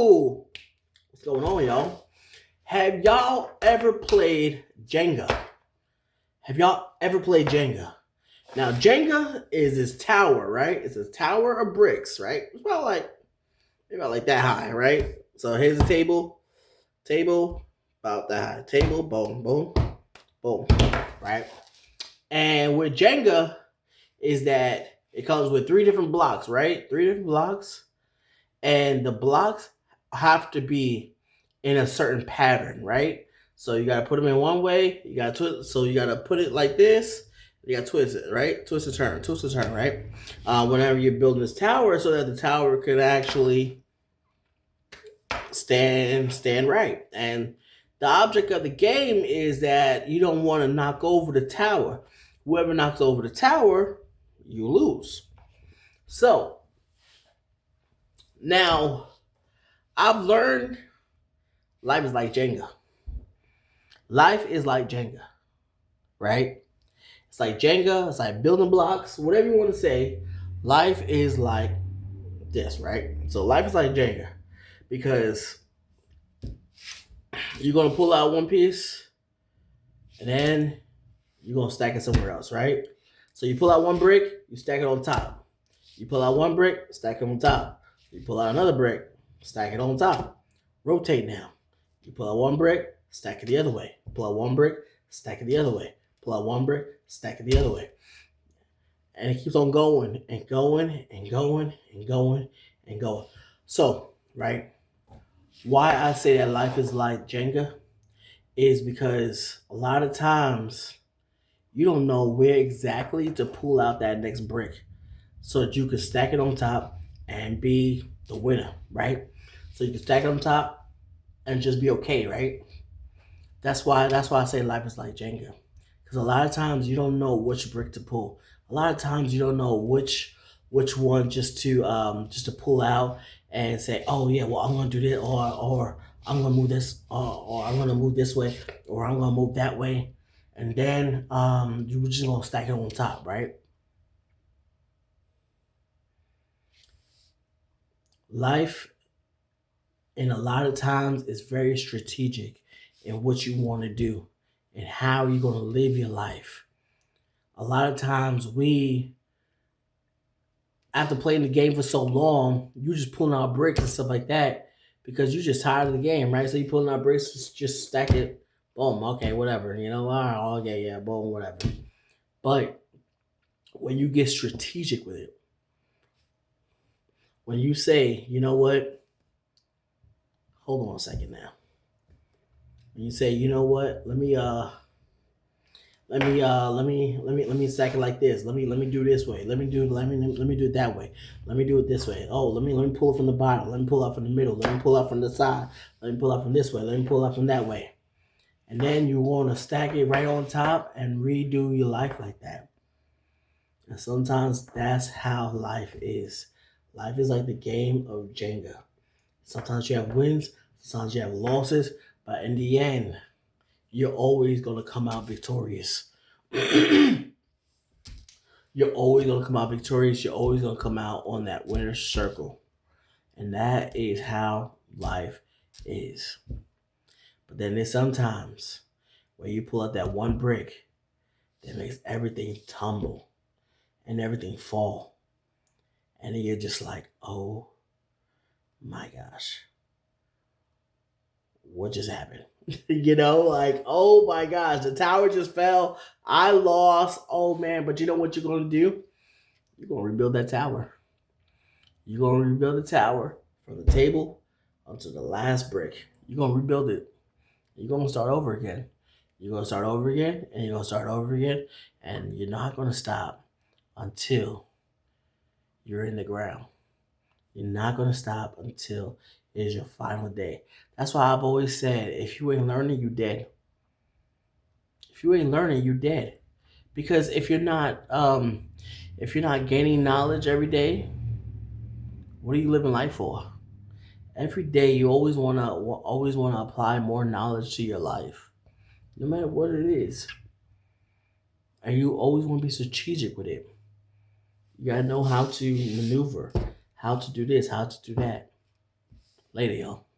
Yo, what's going on, y'all? Have y'all ever played Jenga? Have y'all ever played Jenga? Now, Jenga is this tower, right? It's a tower of bricks, right? It's about like that high, right? So here's the table about that high, table, boom, boom, boom, right? And with Jenga is that it comes with three different blocks, right? Three different blocks, and the blocks have to be in a certain pattern, right? So you gotta put them in one way. You gotta twist. So you gotta put it like this. You gotta twist it, right? Twist the turn, right? Whenever you're building this tower, so that the tower could actually stand right. And the object of the game is that you don't want to knock over the tower. Whoever knocks over the tower, you lose. So now I've learned life is like Jenga. Life is like Jenga, right? It's like Jenga, it's like building blocks, whatever you want to say. Life is like this, right? So life is like Jenga because you're going to pull out one piece and then you're going to stack it somewhere else, right? So you pull out one brick, you stack it on top. You pull out one brick, stack it on top. You pull out another brick, stack it on top. Rotate now. You pull out one brick, stack it the other way. Pull out one brick, stack it the other way. Pull out one brick, stack it the other way. And it keeps on going and going and going and going and going. So, right, why I say that life is like Jenga is because a lot of times you don't know where exactly to pull out that next brick so that you can stack it on top and be the winner, right? So you can stack it on top and just be okay, right? That's why I say life is like Jenga. Because a lot of times you don't know which brick to pull. A lot of times you don't know which one just to pull out and say, oh yeah, well I'm gonna do this or I'm gonna move this or I'm gonna move this way or I'm gonna move that way. And then you're just gonna stack it on top, right? Life in a lot of times is very strategic in what you want to do and how you're going to live your life. A lot of times we, after playing the game for so long, you just pulling out bricks and stuff like that because you're just tired of the game, right? So you pulling out bricks, just stack it, boom, okay, whatever, all right, okay, yeah, boom, whatever. But when you get strategic with it, when you say, you know what, hold on a second now. When you say, you know what, let me stack it like this. Let me do it this way. Let me do it that way. Let me do it this way. Oh, let me pull it from the bottom. Let me pull out from the middle. Let me pull out from the side. Let me pull out from this way. Let me pull out from that way. And then you want to stack it right on top and redo your life like that. And sometimes that's how life is. Life is like the game of Jenga. Sometimes you have wins, sometimes you have losses, but in the end, you're always going to come out victorious. You're always going to come out victorious. You're always going to come out on that winner's circle. And that is how life is. But then there's sometimes where you pull out that one brick that makes everything tumble and everything fall. And then you're just like, oh my gosh, what just happened? Like, oh my gosh, the tower just fell. I lost. Oh man, but you know what you're going to do? You're going to rebuild that tower. You're going to rebuild the tower from the table onto the last brick. You're going to rebuild it. You're going to start over again. You're going to start over again, and you're going to start over again, and you're not going to stop until you're in the ground. You're not going to stop until it is your final day. That's why I've always said, if you ain't learning, you dead. If you ain't learning, you dead. Because if you're not gaining knowledge every day, what are you living life for? Every day you always wanna apply more knowledge to your life, no matter what it is, and you always want to be strategic with it. You gotta know how to maneuver, how to do this, how to do that. Later, y'all.